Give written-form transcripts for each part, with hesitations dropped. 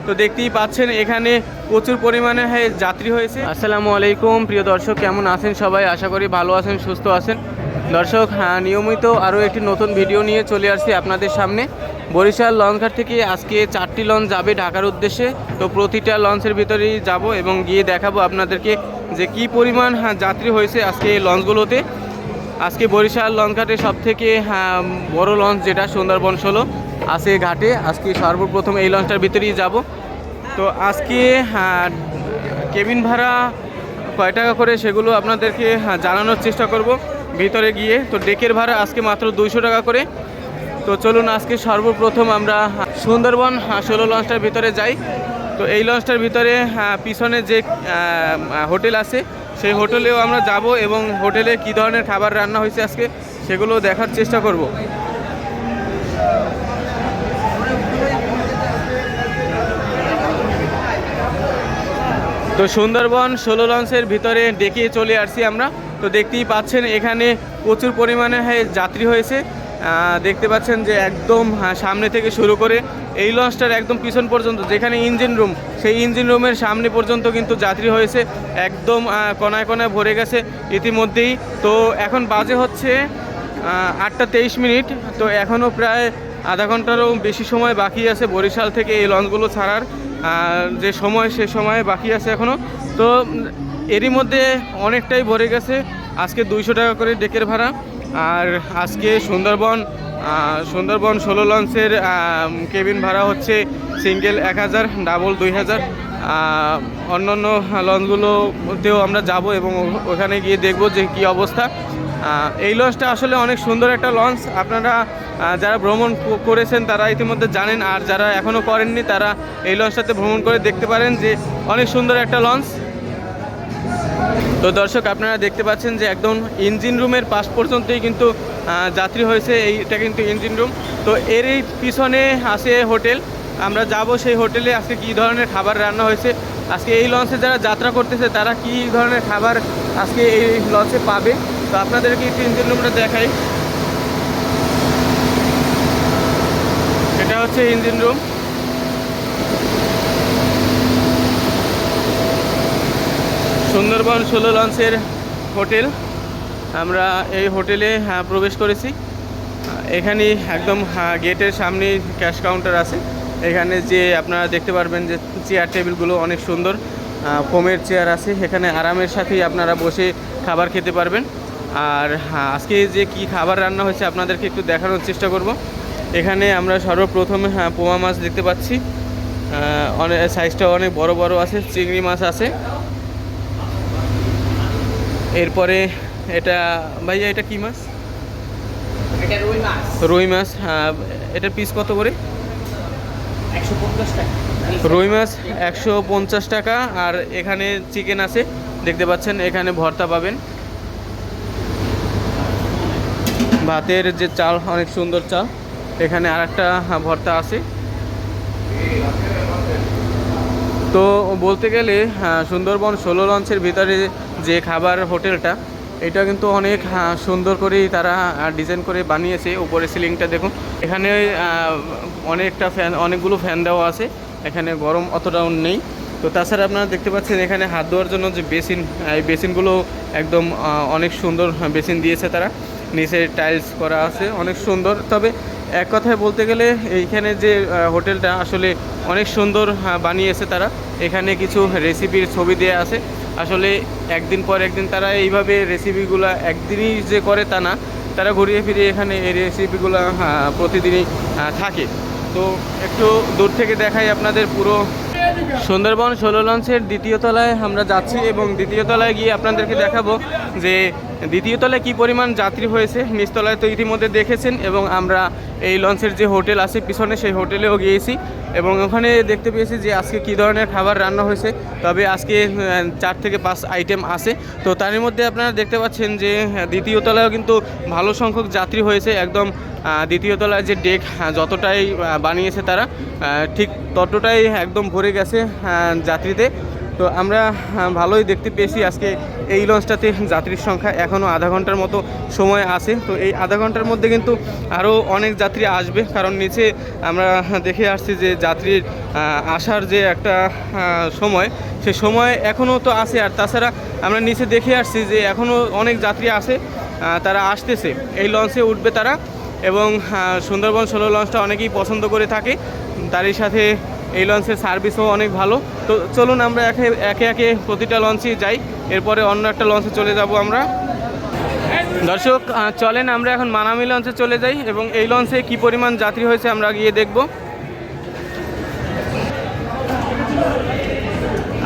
তো দেখতেই পাচ্ছেন এখানে প্রচুর পরিমাণে যাত্রী হয়েছে। আসসালামু আলাইকুম প্রিয় দর্শক, কেমন আছেন সবাই? আশা করি ভালো আছেন, সুস্থ আছেন। দর্শক, নিয়মিত আরও একটি নতুন ভিডিও নিয়ে চলে আসছি আপনাদের সামনে। বরিশাল লঞ্চঘাট থেকে আজকে 4টি লঞ্চ যাবে ঢাকার উদ্দেশ্যে। তো প্রতিটা লঞ্চের ভিতরেই যাব এবং গিয়ে দেখাবো আপনাদেরকে যে কি পরিমাণ যাত্রী হয়েছে আজকে এই লঞ্চগুলোতে। আজকে বরিশাল লঞ্চঘাটে সবথেকে বড় লঞ্চ যেটা সুন্দরবন 16 আছে ঘাটে। আজকে সর্বপ্রথম এই লঞ্চটার ভিতরেই যাব। তো আজকে কেবিন ভাড়া কয় টাকা করে সেগুলো আপনাদেরকে জানানোর চেষ্টা করব ভিতরে গিয়ে। তো ডেকের ভাড়া আজকে মাত্র 200 টাকা করে। তো চলুন আজকে সর্বপ্রথম আমরা সুন্দরবন 16 লঞ্চটার ভিতরে যাই। তো এই লঞ্চটার ভিতরে পিছনে যে হোটেল আছে সেই হোটেলেও আমরা যাব এবং হোটেলে কী ধরনের খাবার রান্না হয়েছে আজকে সেগুলো দেখার চেষ্টা করব। তো সুন্দরবন 16 লঞ্চের ভিতরে ডেকে চলে আসছি আমরা। তো দেখতেই পাচ্ছেন এখানে প্রচুর পরিমাণে যাত্রী হয়েছে। দেখতে পাচ্ছেন যে একদম সামনে থেকে শুরু করে এই লঞ্চটার একদম পিছন পর্যন্ত যেখানে ইঞ্জিন রুম, সেই ইঞ্জিন রুমের সামনে পর্যন্ত কিন্তু যাত্রী হয়েছে। একদম কোনায় কোনায় ভরে গেছে ইতিমধ্যেই। তো এখন বাজে হচ্ছে 8টা 23 মিনিট। তো এখনও প্রায় আধা ঘন্টারও বেশি সময় বাকি আছে বরিশাল থেকে এই লঞ্চগুলো ছাড়ার যে সময়, সে সময় বাকি আছে এখনও। তো এরই মধ্যে অনেকটাই ভরে গেছে। আজকে 200 টাকা করে ডেকের ভাড়া। আর আজকে সুন্দরবন 16 লঞ্চের কেবিন ভাড়া হচ্ছে সিঙ্গেল 1000, ডাবল 2000। অন্যান্য লঞ্চগুলোতেও আমরা যাব এবং ওখানে গিয়ে দেখব যে কী অবস্থা। এই লঞ্চটা আসলে অনেক সুন্দর একটা লঞ্চ। আপনারা যারা ভ্রমণ করেছেন তারা ইতিমধ্যে জানেন, আর যারা এখনও করেননি তারা এই লঞ্চটাতে ভ্রমণ করে দেখতে পারেন যে অনেক সুন্দর একটা লঞ্চ। তো দর্শক, আপনারা দেখতে পাচ্ছেন যে একদম ইঞ্জিন রুমের পাশ পর্যন্তই কিন্তু যাত্রী হয়েছে। এইটা কিন্তু ইঞ্জিন রুম। তো এরই পিছনে আছে হোটেল। আমরা যাব সেই হোটেলে আজকে কী ধরনের খাবার রান্না হয়েছে, আজকে এই লঞ্চে যারা যাত্রা করতেছে তারা কী ধরনের খাবার আজকে এই লঞ্চে পাবে। তো আপনাদেরকে একটু ইঞ্জিন রুমটা দেখাই। এটা হচ্ছে ইঞ্জিন রুম। সুন্দরবন 16 লঞ্চের হোটেল। আমরা এই হোটেলে প্রবেশ করেছি। এখানে একদম গেটের সামনে ক্যাশ কাউন্টার আছে। এখানে যে আপনারা দেখতে পারবেন যে চেয়ার টেবিলগুলো অনেক সুন্দর, ফোমের চেয়ার আছে। এখানে আরামের সাথেই আপনারা বসে খাবার খেতে পারবেন। আর আজকে যে কি খাবার রান্না হয়েছে আপনাদেরকে একটু দেখানোর চেষ্টা করব। এখানে আমরা সর্বপ্রথমে পোয়া মাছ দেখতে পাচ্ছি। অনেক সাইজটা অনেক বড় বড় আছে। চিংড়ি মাছ আছে। এরপরে এটা ভাইয়া, এটা কি মাছ? এটা রুই মাছ। রুই মাছ। এটার পিস কত করে? 150 টাকা। রুই মাছ 150 টাকা। আর এখানে চিকেন আছে, দেখতে পাচ্ছেন। এখানে ভর্তা পাবেন। ভাতের যে চাল, অনেক সুন্দর চাল। এখানে আরেকটা ভর্তা আছে। তো বলতে গেলে সুন্দরবন 16 লঞ্চের ভিতরে যে খাবার হোটেলটা, এটা কিন্তু অনেক সুন্দর করেই তারা ডিজাইন করে বানিয়েছে। উপরে সিলিংটা দেখুন। এখানে অনেকগুলো ফ্যান দেওয়া আছে। এখানে গরম অতটাও নেই। তো তাছাড়া আপনারা দেখতে পাচ্ছেন এখানে হাত ধোয়ার জন্য যে বেসিন, এই বেসিনগুলো একদম অনেক সুন্দর বেসিন দিয়েছে তারা। নিচে টাইলস করা আছে, অনেক সুন্দর। তবে এক কথায় বলতে গেলে এইখানে যে হোটেলটা আসলে অনেক সুন্দর বানিয়েছে তারা। এখানে কিছু রেসিপির ছবি দেওয়া আছে। আসলে একদিন পর একদিন তারা এইভাবে রেসিপিগুলো একদিনই যে করে তা না, তারা ঘুরিয়ে ফিরিয়ে এখানে এই রেসিপিগুলো প্রতিদিনই থাকে। তো একটু দূর থেকে দেখাই আপনাদের পুরো সুন্দরবন 16 লঞ্চের দ্বিতীয় তলায় আমরা যাচ্ছি এবং দ্বিতীয় তলায় গিয়ে আপনাদেরকে দেখাবো যে দ্বিতীয় তলায় কী পরিমাণ যাত্রী হয়েছে। নিচতলায় তো ইতিমধ্যে দেখেছেন এবং আমরা এই লঞ্চের যে হোটেল আছে পিছনে, সেই হোটেলেও গিয়েছি এবং ওখানে দেখতে পেয়েছি যে আজকে কী ধরনের খাবার রান্না হয়েছে। তবে আজকে 4 থেকে 5 আইটেম আছে। তো তার মধ্যে আপনারা দেখতে পাচ্ছেন যে দ্বিতীয় তলায়ও কিন্তু ভালো সংখ্যক যাত্রী হয়েছে। একদম দ্বিতীয় তলায় যে ডেক যতটাই বানিয়েছে তারা, ঠিক ততটাই একদম ভরে গেছে যাত্রীতে। তো আমরা ভালোই দেখতে পেয়েছি আজকে এই লঞ্চটাতে যাত্রীর সংখ্যা এখনও আধা ঘন্টার মতো সময় আছে। তো এই আধা ঘন্টার মধ্যে কিন্তু আরও অনেক যাত্রী আসবে, কারণ নিচে আমরা দেখে আসছি যে যাত্রীর আসার যে একটা সময়, সে সময় এখনও তো আছে। আর তাছাড়া আমরা নিচে দেখে আসছি যে এখনও অনেক যাত্রী আছে, তারা আসতেছে, এই লঞ্চে উঠবে তারা। এবং সুন্দরবন 16 লঞ্চটা অনেকেই পছন্দ করে থাকে, তারই সাথে এই লঞ্চের সার্ভিসও অনেক ভালো। তো চলুন আমরা একে একে প্রতিটা লঞ্চে যাই, এরপরে অন্য একটা লঞ্চে চলে যাব আমরা। দর্শক চলেন আমরা এখন মানামি লঞ্চে চলে যাই এবং এই লঞ্চে কি পরিমাণ যাত্রী হয়েছে আমরা গিয়ে দেখব।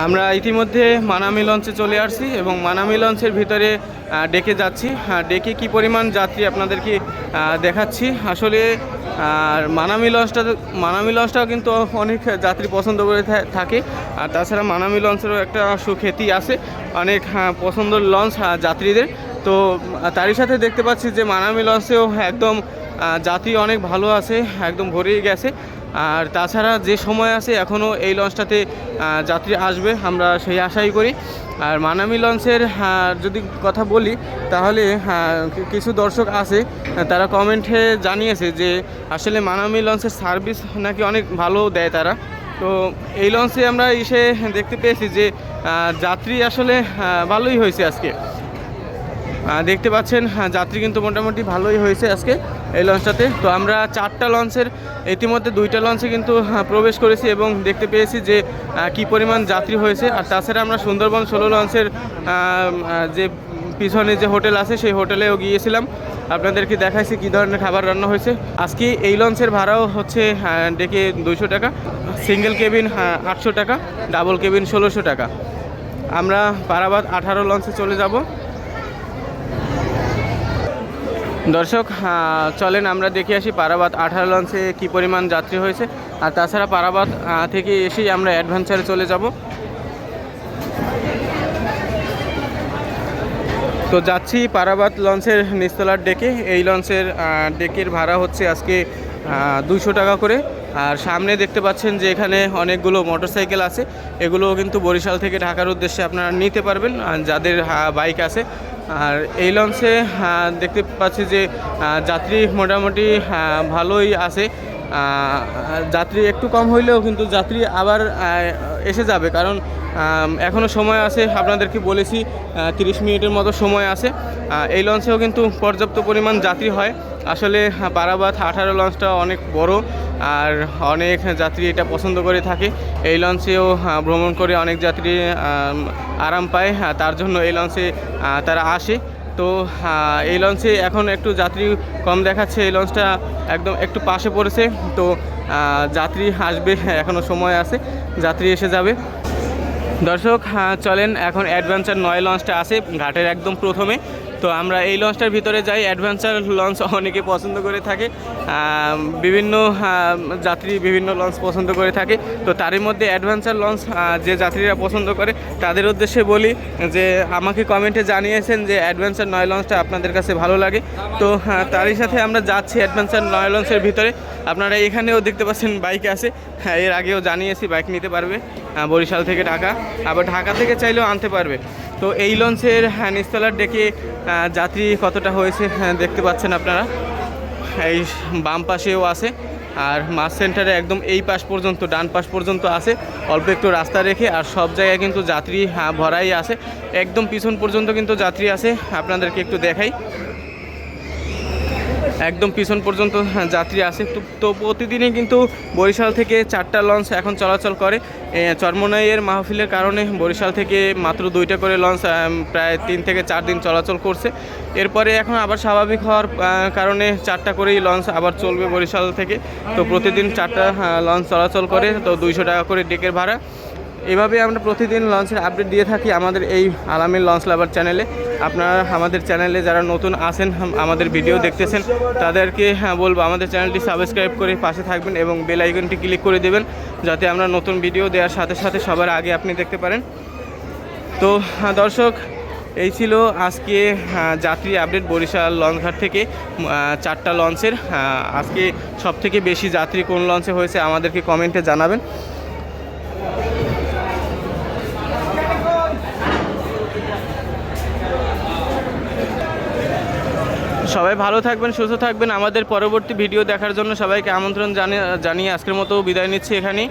আমরা ইতিমধ্যে মানামি লঞ্চে চলে আসছি এবং মানামি লঞ্চের ভিতরে ডেকে যাচ্ছি। ডেকে কি পরিমাণ যাত্রী আপনাদেরকে দেখাচ্ছি। আসলে আর মানামি লঞ্চটাও কিন্তু অনেক যাত্রী পছন্দ করে থাকে। আর তাছাড়া মানামি লঞ্চেরও একটা সুখ্যাতি আছে, অনেক পছন্দের লঞ্চ যাত্রীদের। তো তারই সাথে দেখতে পাচ্ছি যে মানামি লঞ্চেও একদম যাত্রী অনেক ভালো আছে, একদম ভরেই গেছে। আর তাছাড়া যে সময় আছে এখনও এই লঞ্চটাতে যাত্রী আসবে, আমরা সেই আশাই করি। আর মানামি লঞ্চের যদি কথা বলি তাহলে কিছু দর্শক আছে, তারা কমেন্টে জানিয়েছে যে আসলে মানামি লঞ্চের সার্ভিস নাকি অনেক ভালো দেয় তারা। তো এই লঞ্চে আমরা এসে দেখতে পেয়েছি যে যাত্রী আসলে ভালোই হয়েছে আজকে। দেখতে পাচ্ছেন যাত্রী কিন্তু মোটামুটি ভালোই হয়েছে আজকে এই লঞ্চটাতে। তো আমরা 4টা লঞ্চের ইতিমধ্যে 2টা লঞ্চে কিন্তু প্রবেশ করেছি এবং দেখতে পেয়েছি যে কি পরিমাণ যাত্রী হয়েছে। আর তাছাড়া আমরা সুন্দরবন 16 লঞ্চের যে পিছনে যে হোটেল আছে সেই হোটেলেও গিয়েছিলাম, আপনাদেরকে দেখাইছি কী ধরনের খাবার রান্না হয়েছে। আজকে এই লঞ্চের ভাড়াও হচ্ছে ডেকে 200 টাকা, সিঙ্গেল কেবিন 800 টাকা, ডাবল কেবিন 1600 টাকা। আমরা পারাবাদ 18 লঞ্চে চলে যাব। দর্শক চলেন আমরা দেখে আসি পারাবাদ 18 লঞ্চে কী পরিমাণ যাত্রী হয়েছে। আর তাছাড়া পারাবাদ থেকে এসেই আমরা অ্যাডভেঞ্চারে চলে যাব। তো যাচ্ছি পারাবাদ লঞ্চের নিচতলার ডেকে। এই লঞ্চের ডেকের ভাড়া হচ্ছে আজকে 200 টাকা করে। আর সামনে দেখতে পাচ্ছেন যে এখানে অনেকগুলো মোটরসাইকেল আছে, এগুলো কিন্তু বরিশাল থেকে ঢাকার উদ্দেশ্যে আপনারা নিতে পারবেন যাদের বাইক আছে। আর এই লঞ্চে দেখতে পাচ্ছি যে যাত্রী মোটামুটি ভালোই আছে, যাত্রী একটু কম হইলেও কিন্তু যাত্রী আবার এসে যাবে, কারণ এখনও সময় আছে। আপনাদেরকে বলেছি 30 মিনিটের মতো সময় আছে। এই লঞ্চেও কিন্তু পর্যাপ্ত পরিমাণ যাত্রী হয়। আসলে পারাবাদ 18 লঞ্চটা অনেক বড় আর অনেক যাত্রী এটা পছন্দ করে থাকে। এই লঞ্চেও ভ্রমণ করে অনেক যাত্রী আরাম পায়, তার জন্য এই লঞ্চে তারা আসে। তো এই লঞ্চে এখন একটু যাত্রী কম দেখাচ্ছে, এই লঞ্চটা একদম একটু পাশে পড়েছে। তো যাত্রী আসবে, এখনও সময় আছে, যাত্রী এসে যাবে। দর্শক চলেন এখন অ্যাডভেঞ্চার 9 লঞ্চটা আছে ঘাটের একদম প্রথমে। তো আমরা এই লঞ্চটার ভিতরে যাই। অ্যাডভেঞ্চার লঞ্চ অনেকে পছন্দ করে থাকে, বিভিন্ন যাত্রী বিভিন্ন লঞ্চ পছন্দ করে থাকে। তো তারই মধ্যে অ্যাডভেঞ্চার লঞ্চ যে যাত্রীরা পছন্দ করে তাদের উদ্দেশ্যে বলি যে আমাকে কমেন্টে জানিয়েছেন যে অ্যাডভেঞ্চার 9 লঞ্চটা আপনাদের কাছে ভালো লাগে। তো তারই সাথে আমরা যাচ্ছি অ্যাডভেঞ্চার 9 লঞ্চের ভিতরে। আপনারা এখানেও দেখতে পাচ্ছেন বাইক আছে, এর আগেও জানিয়েছি বাইক নিতে পারবে বরিশাল থেকে ঢাকা, আবার ঢাকা থেকে চাইলেও আনতে পারবে। তো এই লঞ্চের নিচতলার ডেকে যাত্রী কতটা হয়েছে দেখতে পাচ্ছেন আপনারা। এই বাম পাশেও আছে, আর মাছ সেন্টারে একদম এই পাশ পর্যন্ত ডান পাশ পর্যন্ত আছে, অল্প একটু রাস্তা রেখে। আর সব জায়গায় কিন্তু যাত্রী ভরাই আছে, একদম পিছন পর্যন্ত কিন্তু যাত্রী আছে। আপনাদেরকে একটু দেখাই, একদম পিছন পর্যন্ত যাত্রী আছে। তো প্রতিদিনই কিন্তু বরিশাল থেকে 4টা লঞ্চ এখন চলাচল করে। চরমোনাইয়ের মাহফিলের কারণে বরিশাল থেকে মাত্র 2টা করে লঞ্চ প্রায় 3 থেকে 4 দিন চলাচল করছে। এরপরে এখন আবার স্বাভাবিক হওয়ার কারণে 4টা করেই লঞ্চ আবার চলবে বরিশাল থেকে। তো প্রতিদিন 4টা লঞ্চ চলাচল করে, তো 200 টাকা করে ডেকের ভাড়া। এভাবে আমরা প্রতিদিন লঞ্চের আপডেট দিয়ে থাকি আমাদের এই আলামিন লঞ্চ লাভার চ্যানেলে। আপনারা আমাদের চ্যানেলে যারা নতুন আছেন, আমাদের ভিডিও দেখতেছেন, তাদেরকে বলবো আমাদের চ্যানেলটি সাবস্ক্রাইব করে পাশে থাকবেন এবং বেল আইকনটি ক্লিক করে দেবেন, যাতে আমরা নতুন ভিডিও দেওয়ার সাথে সাথে সবার আগে আপনি দেখতে পারেন। তো দর্শক, এই ছিল আজকে যাত্রী আপডেট বরিশাল লঞ্চঘাট থেকে 4টা লঞ্চের। আজকে সবথেকে বেশি যাত্রী কোন লঞ্চে হয়েছে আমাদেরকে কমেন্টে জানাবেন। সবাই ভালো থাকবেন, সুস্থ থাকবেন। আমাদের পরবর্তী ভিডিও দেখার জন্য সবাইকে আমন্ত্রণ জানিয়ে আজকের মতো বিদায় নিচ্ছি এখানেই।